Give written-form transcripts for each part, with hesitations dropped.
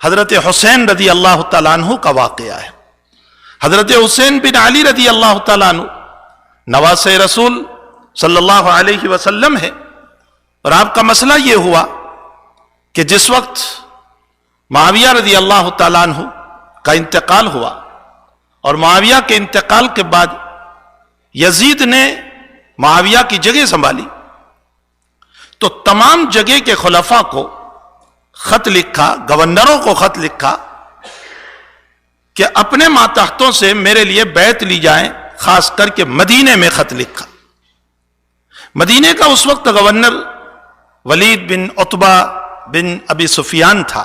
حضرت حسین رضی اللہ تعالیٰ عنہ کا واقعہ ہے۔ حضرت حسین بن علی رضی اللہ تعالیٰ عنہ نواسۂ رسول صلی اللہ علیہ وسلم ہے، اور آپ کا مسئلہ یہ ہوا کہ جس وقت معاویہ رضی اللہ تعالیٰ عنہ کا انتقال ہوا، اور معاویہ کے انتقال کے بعد یزید نے معاویہ کی جگہ سنبھالی، تو تمام جگہ کے خلفاء کو خط لکھا، گورنروں کو خط لکھا کہ اپنے ماتحتوں سے میرے لیے بیعت لی جائیں، خاص کر کے مدینے میں خط لکھا۔ مدینے کا اس وقت گورنر ولید بن عتبہ بن ابی سفیان تھا۔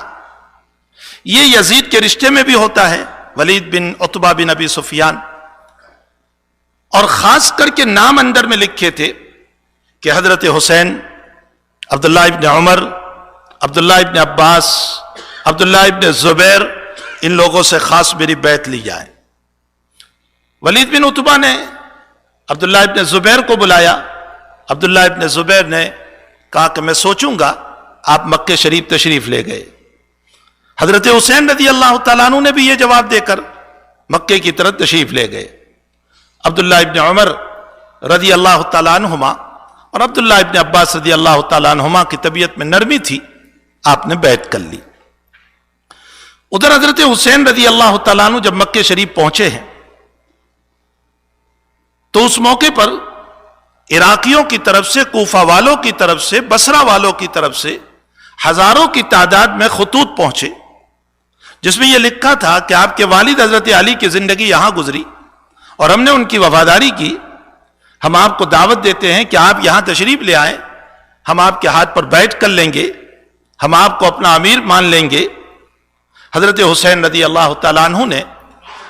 یہ یزید کے رشتے میں بھی ہوتا ہے، ولید بن عتبہ بن ابی سفیان، اور خاص کر کے نام اندر میں لکھے تھے کہ حضرت حسین، عبداللہ ابن عمر، عبداللہ ابن عباس، عبداللہ ابن زبیر، ان لوگوں سے خاص میری بیعت لی جائے۔ ولید بن عتبہ نے عبداللہ ابن زبیر کو بلایا، عبداللہ ابن زبیر نے کہا کہ میں سوچوں گا، آپ مکہ شریف تشریف لے گئے۔ حضرت حسین رضی اللہ تعالیٰ عنہ نے بھی یہ جواب دے کر مکے کی طرف تشریف لے گئے۔ عبداللہ ابن عمر رضی اللہ تعالیٰ عنہما اور عبداللہ ابن عباس رضی اللہ تعالیٰ عنہما کی طبیعت میں نرمی تھی، آپ نے بیعت کر لی۔ ادھر حضرت حسین رضی اللہ تعالیٰ عنہ جب مکہ شریف پہنچے ہیں تو اس موقع پر عراقیوں کی طرف سے، کوفہ والوں کی طرف سے، بصرہ والوں کی طرف سے ہزاروں کی تعداد میں خطوط پہنچے، جس میں یہ لکھا تھا کہ آپ کے والد حضرت علی کی زندگی یہاں گزری اور ہم نے ان کی وفاداری کی، ہم آپ کو دعوت دیتے ہیں کہ آپ یہاں تشریف لے آئیں، ہم آپ کے ہاتھ پر بیعت کر لیں گے، ہم آپ کو اپنا امیر مان لیں گے۔ حضرت حسین رضی اللہ تعالیٰ عنہ نے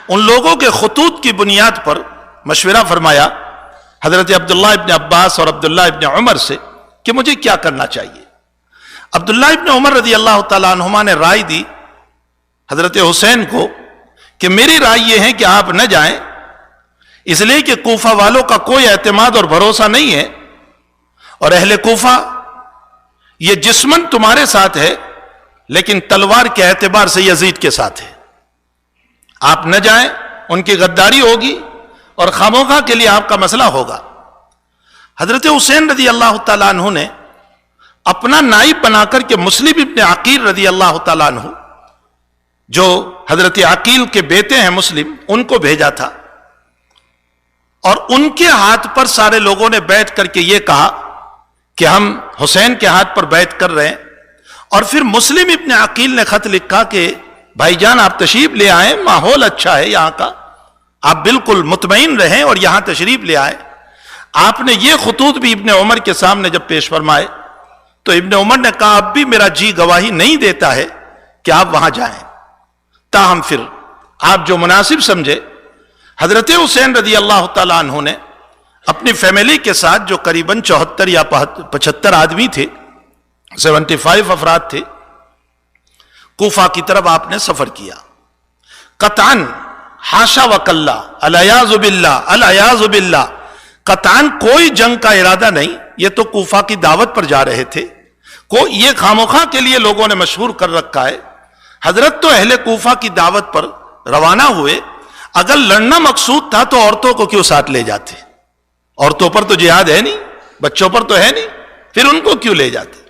ان لوگوں کے خطوط کی بنیاد پر مشورہ فرمایا حضرت عبداللہ ابن عباس اور عبداللہ ابن عمر سے کہ مجھے کیا کرنا چاہیے۔ عبداللہ ابن عمر رضی اللہ تعالیٰ عنہما نے رائے دی حضرت حسین کو کہ میری رائے یہ ہے کہ آپ نہ جائیں، اس لیے کہ کوفہ والوں کا کوئی اعتماد اور بھروسہ نہیں ہے، اور اہل کوفہ یہ جسمن تمہارے ساتھ ہے لیکن تلوار کے اعتبار سے یزید کے ساتھ ہے، آپ نہ جائیں، ان کی غداری ہوگی اور خاموخواہ کے لیے آپ کا مسئلہ ہوگا۔ حضرت حسین رضی اللہ تعالیٰ عنہ نے اپنا نائب بنا کر کے مسلم ابن عقیل رضی اللہ تعالیٰ عنہ، جو حضرت عقیل کے بیٹے ہیں مسلم، ان کو بھیجا تھا، اور ان کے ہاتھ پر سارے لوگوں نے بیٹھ کر کے یہ کہا کہ ہم حسین کے ہاتھ پر بیعت کر رہے ہیں۔ اور پھر مسلم ابن عقیل نے خط لکھا کہ بھائی جان آپ تشریف لے آئیں، ماحول اچھا ہے یہاں کا، آپ بالکل مطمئن رہیں اور یہاں تشریف لے آئیں۔ آپ نے یہ خطوط بھی ابن عمر کے سامنے جب پیش فرمائے تو ابن عمر نے کہا اب بھی میرا جی گواہی نہیں دیتا ہے کہ آپ وہاں جائیں، تاہم پھر آپ جو مناسب سمجھے۔ حضرت حسین رضی اللہ تعالیٰ عنہ نے اپنی فیملی کے ساتھ، جو قریباً 74 یا 75 آدمی تھے، 75 افراد تھے، کوفہ کی طرف آپ نے سفر کیا۔ قطعاً حاشا وکلا، العیاذ باللہ، العیاذ باللہ، قطعاً کوئی جنگ کا ارادہ نہیں، یہ تو کوفہ کی دعوت پر جا رہے تھے، یہ خاموخواہ کے لیے لوگوں نے مشہور کر رکھا ہے۔ حضرت تو اہل کوفہ کی دعوت پر روانہ ہوئے، اگر لڑنا مقصود تھا تو عورتوں کو کیوں ساتھ لے جاتے؟ عورتوں پر تو جہاد ہے نہیں، بچوں پر تو ہے نہیں، پھر ان کو کیوں لے جاتے؟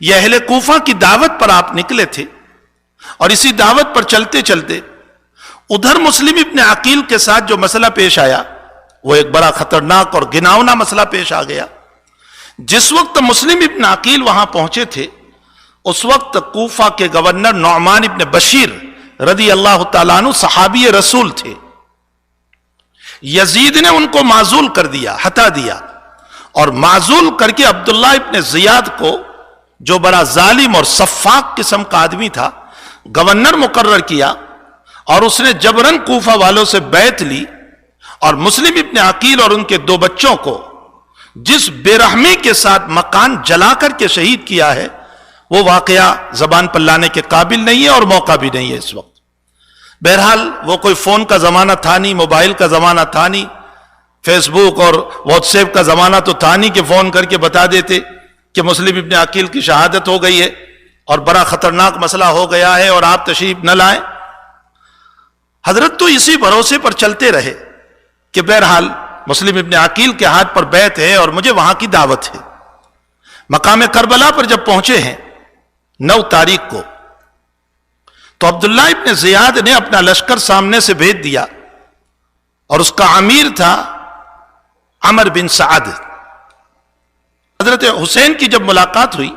یہ اہل کوفہ کی دعوت پر آپ نکلے تھے، اور اسی دعوت پر چلتے چلتے ادھر مسلم ابن عقیل کے ساتھ جو مسئلہ پیش آیا وہ ایک بڑا خطرناک اور گھناؤنا مسئلہ پیش آ گیا۔ جس وقت مسلم ابن عقیل وہاں پہنچے تھے، اس وقت کوفہ کے گورنر نعمان ابن بشیر رضی اللہ تعالیٰ عنہ صحابی رسول تھے۔ یزید نے ان کو معزول کر دیا، ہٹا دیا، اور معزول کر کے عبداللہ ابن زیاد کو، جو بڑا ظالم اور سفاک قسم کا آدمی تھا، گورنر مقرر کیا، اور اس نے جبراً کوفہ والوں سے بیعت لی، اور مسلم ابن عقیل اور ان کے 2 بچوں کو جس بے رحمی کے ساتھ مکان جلا کر کے شہید کیا ہے، وہ واقعہ زبان پر لانے کے قابل نہیں ہے اور موقع بھی نہیں ہے اس وقت۔ بہرحال وہ کوئی فون کا زمانہ تھا نہیں، موبائل کا زمانہ تھا نہیں، فیس بک اور واٹس ایپ کا زمانہ تو تھا نہیں کہ فون کر کے بتا دیتے کہ مسلم ابن عقیل کی شہادت ہو گئی ہے اور بڑا خطرناک مسئلہ ہو گیا ہے اور آپ تشریف نہ لائیں. حضرت تو اسی بھروسے پر چلتے رہے کہ بہرحال مسلم ابن عقیل کے ہاتھ پر بیعت ہے اور مجھے وہاں کی دعوت ہے. مقام کربلا پر جب پہنچے ہیں 9 تاریخ کو، تو عبداللہ ابن زیاد نے اپنا لشکر سامنے سے بھیج دیا اور اس کا امیر تھا عمر بن سعد. حضرت حسین کی جب ملاقات ہوئی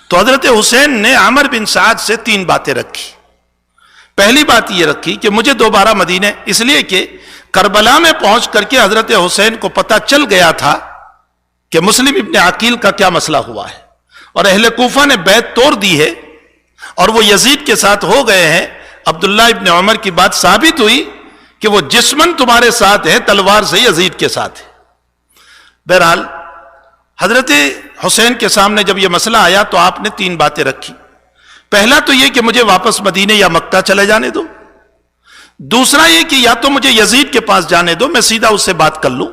تو حضرت حسین نے عمر بن سعد سے 3 باتیں رکھی. پہلی بات یہ رکھی کہ مجھے دوبارہ مدینے، اس لیے کہ کربلا میں پہنچ کر کے حضرت حسین کو پتہ چل گیا تھا کہ مسلم ابن عقیل کا کیا مسئلہ ہوا ہے اور اہل کوفہ نے بیعت توڑ دی ہے اور وہ یزید کے ساتھ ہو گئے ہیں. عبداللہ ابن عمر کی بات ثابت ہوئی کہ وہ جسمن تمہارے ساتھ ہے، تلوار سے یزید کے ساتھ ہے. بہرحال حضرت حسین کے سامنے جب یہ مسئلہ آیا تو آپ نے 3 باتیں رکھی. پہلا تو یہ کہ مجھے واپس مدینے یا مکہ چلے جانے دو. دوسرا یہ کہ یا تو مجھے یزید کے پاس جانے دو، میں سیدھا اس سے بات کر لوں.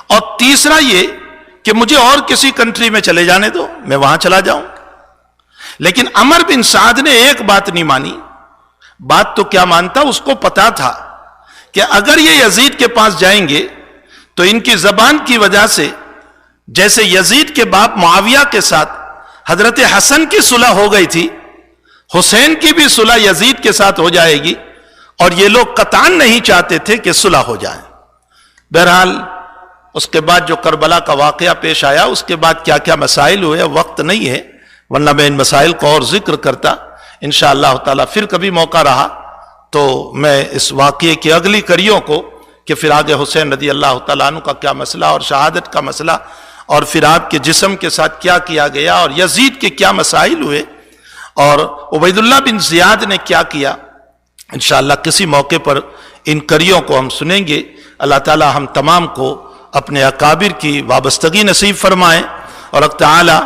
اور تیسرا یہ کہ مجھے اور کسی کنٹری میں چلے جانے دو، میں وہاں چلا جاؤں. لیکن عمر بن سعد نے ایک بات نہیں مانی. بات تو کیا مانتا، اس کو پتا تھا کہ اگر یہ یزید کے پاس جائیں گے تو ان کی زبان کی وجہ سے جیسے یزید کے باپ معاویہ کے ساتھ حضرت حسن کی صلح ہو گئی تھی، حسین کی بھی صلح یزید کے ساتھ ہو جائے گی اور یہ لوگ قطعاً نہیں چاہتے تھے کہ صلح ہو جائے. بہرحال اس کے بعد جو کربلا کا واقعہ پیش آیا، اس کے بعد کیا کیا مسائل ہوئے، وقت نہیں ہے ورنہ میں ان مسائل کو اور ذکر کرتا. انشاءاللہ تعالی پھر کبھی موقع رہا تو میں اس واقعے کی اگلی کڑیوں کو کہ پھر آگے حسین رضی اللہ تعالیٰ عنہ کا کیا مسئلہ اور شہادت کا مسئلہ اور پھر آپ کے جسم کے ساتھ کیا کیا گیا اور یزید کے کیا مسائل ہوئے اور عبید اللہ بن زیاد نے کیا کیا، انشاءاللہ کسی موقع پر ان کڑیوں کو ہم سنیں گے. اللہ تعالیٰ ہم تمام کو اپنے اکابر کی وابستگی نصیب فرمائیں اور اللہ تعالیٰ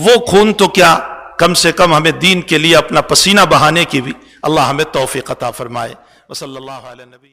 وہ خون تو کیا کم سے کم ہمیں دین کے لیے اپنا پسینہ بہانے کی بھی اللہ ہمیں توفیق عطا فرمائے. وصلی اللہ علیہ نبی